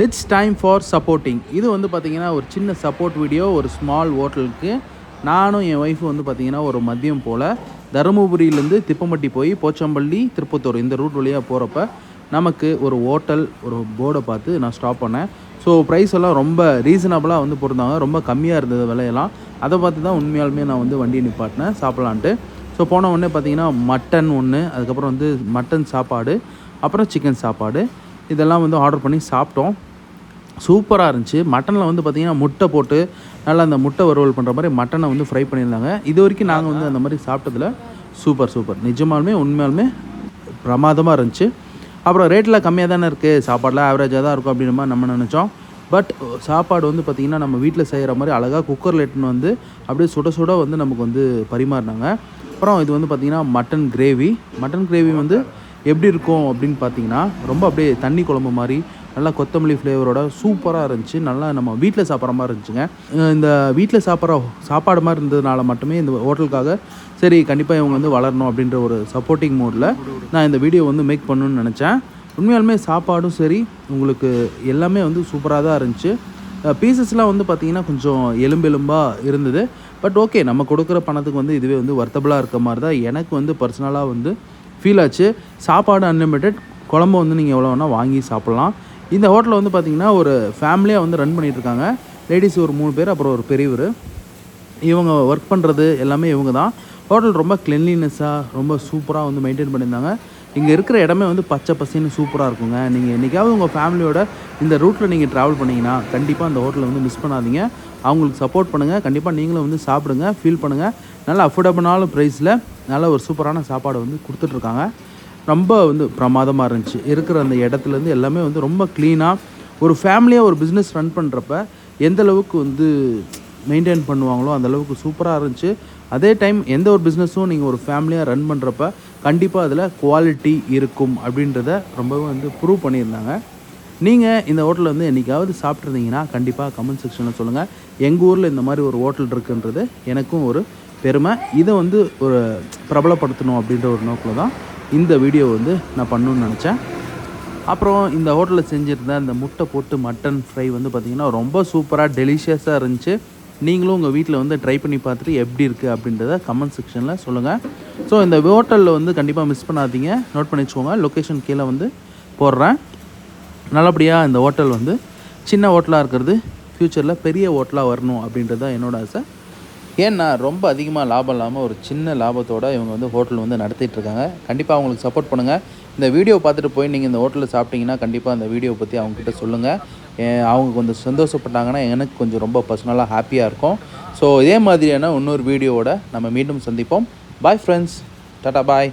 It's time for supporting. இது வந்து பார்த்திங்கன்னா ஒரு சின்ன சப்போர்ட் வீடியோ. ஒரு ஸ்மால் ஹோட்டலுக்கு நானும் என் ஒய்ஃபு வந்து பார்த்திங்கன்னா ஒரு மதியம் போல் தருமபுரியிலேருந்து திப்பம்பட்டி போய் போச்சம்பள்ளி திருப்பத்தூர் இந்த ரூட் வழியாக போகிறப்ப நமக்கு ஒரு ஹோட்டல் ஒரு போர்டை பார்த்து நான் ஸ்டாப் பண்ணேன். ஸோ ப்ரைஸ் எல்லாம் ரொம்ப ரீசனபிளாக வந்து போட்டிருந்தாங்க. ரொம்ப கம்மியாக இருந்தது விலையெல்லாம். அதை பார்த்து தான் உண்மையாலுமே நான் வந்து வண்டியை நிப்பாட்டினேன் சாப்பிட்லான்ட்டு. ஸோ போன உடனே பார்த்திங்கன்னா மட்டன் ஒன்று, அதுக்கப்புறம் வந்து மட்டன் சாப்பாடு, அப்புறம் சிக்கன் சாப்பாடு இதெல்லாம் வந்து ஆர்டர் பண்ணி சாப்பிட்டோம். சூப்பராக இருந்துச்சு. மட்டனில் வந்து பார்த்திங்கன்னா முட்டை போட்டு நல்லா அந்த முட்டை வறுவல் பண்ணுற மாதிரி மட்டனை வந்து ஃப்ரை பண்ணியிருந்தாங்க. இது வரைக்கும் நாங்கள் வந்து அந்த மாதிரி சாப்பிட்டதில் சூப்பர் நிஜமாலுமே உண்மையாலுமே பிரமாதமாக இருந்துச்சு. அப்புறம் ரேட்டில் கம்மியாக தானே இருக்குது, சாப்பாடெலாம் ஆவரேஜாக தான் இருக்கும் அப்படின்ற மாதிரி நம்ம நினச்சோம். பட் சாப்பாடு வந்து பார்த்திங்கன்னா நம்ம வீட்டில் செய்கிற மாதிரி அழகாக குக்கரில் எடுத்துன்னு வந்து அப்படியே சுட சுட வந்து நமக்கு வந்து பரிமாறினாங்க. அப்புறம் இது வந்து பார்த்திங்கன்னா மட்டன் கிரேவி வந்து எப்படி இருக்கும் அப்படின்னு பார்த்தீங்கன்னா ரொம்ப அப்படியே தண்ணி குழம்பு மாதிரி நல்லா கொத்தமல்லி ஃப்ளேவரோட சூப்பராக இருந்துச்சு. நல்லா நம்ம வீட்டில் சாப்பிட்ற மாதிரி இருந்துச்சுங்க. இந்த வீட்டில் சாப்பிட்ற சாப்பாடு மாதிரி இருந்ததுனால மட்டுமே இந்த ஹோட்டலுக்காக சரி கண்டிப்பாக இவங்க வந்து வளரணும் அப்படின்ற ஒரு சப்போர்ட்டிங் மோடில் நான் இந்த வீடியோ வந்து மேக் பண்ணணும்னு நினச்சேன். உண்மையாலுமே சாப்பாடும் சரி உங்களுக்கு எல்லாமே வந்து சூப்பராக தான் இருந்துச்சு. பீசஸ்லாம் வந்து பார்த்திங்கன்னா கொஞ்சம் எலும்பெலும்பாக இருந்தது. பட் ஓகே, நம்ம கொடுக்குற பணத்துக்கு வந்து இதுவே வந்து வர்த்தபுளாக இருக்க மாதிரி தான் எனக்கு வந்து பர்சனலாக வந்து ஃபீல் ஆச்சு. சாப்பாடு அன்லிமிட்டெட், குழம்பு வந்து நீங்கள் எவ்வளோ வேணால் வாங்கி சாப்பிட்லாம். இந்த ஹோட்டலில் வந்து பார்த்திங்கன்னா ஒரு ஃபேமிலியாக வந்து ரன் பண்ணிகிட்ருக்காங்க. லேடிஸ் ஒரு 3 பேர், அப்புறம் ஒரு பெரியவர். இவங்க ஒர்க் பண்ணுறது எல்லாமே இவங்க தான். ஹோட்டல் ரொம்ப கிளென்லினஸ்ஸாக ரொம்ப சூப்பராக வந்து மெயின்டைன் பண்ணியிருந்தாங்க. இங்கே இருக்கிற இடமே வந்து பச்சை பசேன்னு சூப்பராக இருக்குங்க. நீங்கள் என்றைக்காவது உங்கள் ஃபேமிலியோட இந்த ரூட்டில் நீங்கள் ட்ராவல் பண்ணிங்கன்னா கண்டிப்பாக அந்த ஹோட்டலை வந்து மிஸ் பண்ணாதீங்க. அவங்களுக்கு சப்போர்ட் பண்ணுங்கள். கண்டிப்பாக நீங்களும் வந்து சாப்பிடுங்க, ஃபீல் பண்ணுங்கள். நல்ல அஃபோர்டபுளான ப்ரைஸில் நல்ல ஒரு சூப்பரான சாப்பாடு வந்து கொடுத்துட்ருக்காங்க. ரொம்ப வந்து பிரமாதமாக இருந்துச்சு. இருக்கிற அந்த இடத்துலேருந்து எல்லாமே வந்து ரொம்ப க்ளீனாக ஒரு ஃபேமிலியாக ஒரு பிஸ்னஸ் ரன் பண்ணுறப்ப எந்த அளவுக்கு வந்து மெயின்டைன் பண்ணுவாங்களோ அந்தளவுக்கு சூப்பராக இருந்துச்சு. அதே டைம் எந்த ஒரு பிஸ்னஸும் நீங்கள் ஒரு ஃபேமிலியாக ரன் பண்ணுறப்ப கண்டிப்பாக அதில் குவாலிட்டி இருக்கும் அப்படின்றத ரொம்பவே வந்து ப்ரூவ் பண்ணியிருந்தாங்க. நீங்கள் இந்த ஹோட்டலில் வந்து என்றைக்காவது சாப்பிட்ருந்தீங்கன்னா கண்டிப்பாக கமெண்ட் செக்ஷனில் சொல்லுங்கள். எங்கள் ஊரில் இந்த மாதிரி ஒரு ஹோட்டல் இருக்குன்றது எனக்கும் ஒரு பெருமை. இதை வந்து ஒரு பிரபலப்படுத்தணும் அப்படின்ற ஒரு நோக்கில் தான் இந்த வீடியோ வந்து நான் பண்ணணுன்னு நினச்சேன். அப்புறம் இந்த ஹோட்டலில் செஞ்சுருந்த அந்த முட்டை போட்டு மட்டன் ஃப்ரை வந்து பார்த்திங்கன்னா ரொம்ப சூப்பராக டெலிஷியஸாக இருந்துச்சு. நீங்களும் உங்கள் வீட்டில் வந்து ட்ரை பண்ணி பார்த்துட்டு எப்படி இருக்குது அப்படின்றத கமெண்ட் செக்ஷனில் சொல்லுங்கள். ஸோ இந்த ஹோட்டலில் வந்து கண்டிப்பாக மிஸ் பண்ணாதீங்க, நோட் பண்ணி வச்சுக்கோங்க. லொக்கேஷன் கீழே வந்து போடுறேன். நல்லபடியாக இந்த ஹோட்டல் வந்து சின்ன ஹோட்டலாக இருக்கிறது ஃப்யூச்சரில் பெரிய ஹோட்டலாக வரணும் அப்படின்றது தான் என்னோடய ஆசை. ஏன்னா ரொம்ப அதிகமாக லாபம் இல்லாமல் ஒரு சின்ன லாபத்தோடு இவங்க வந்து ஹோட்டல் வந்து நடத்திட்டுருக்காங்க. கண்டிப்பாக அவங்களுக்கு சப்போர்ட் பண்ணுங்கள். இந்த வீடியோ பார்த்துட்டு போய் நீங்கள் இந்த ஹோட்டலில் சாப்பிட்டீங்கன்னா கண்டிப்பாக அந்த வீடியோ பற்றி அவங்ககிட்ட சொல்லுங்கள். அவங்க கொஞ்சம் சந்தோஷப்பட்டாங்கன்னா எனக்கு கொஞ்சம் ரொம்ப பர்சனலாக ஹாப்பியாக இருக்கும். ஸோ இதே மாதிரியான இன்னொரு வீடியோவோட நம்ம மீண்டும் சந்திப்போம். பாய் ஃப்ரெண்ட்ஸ், டாடா பாய்.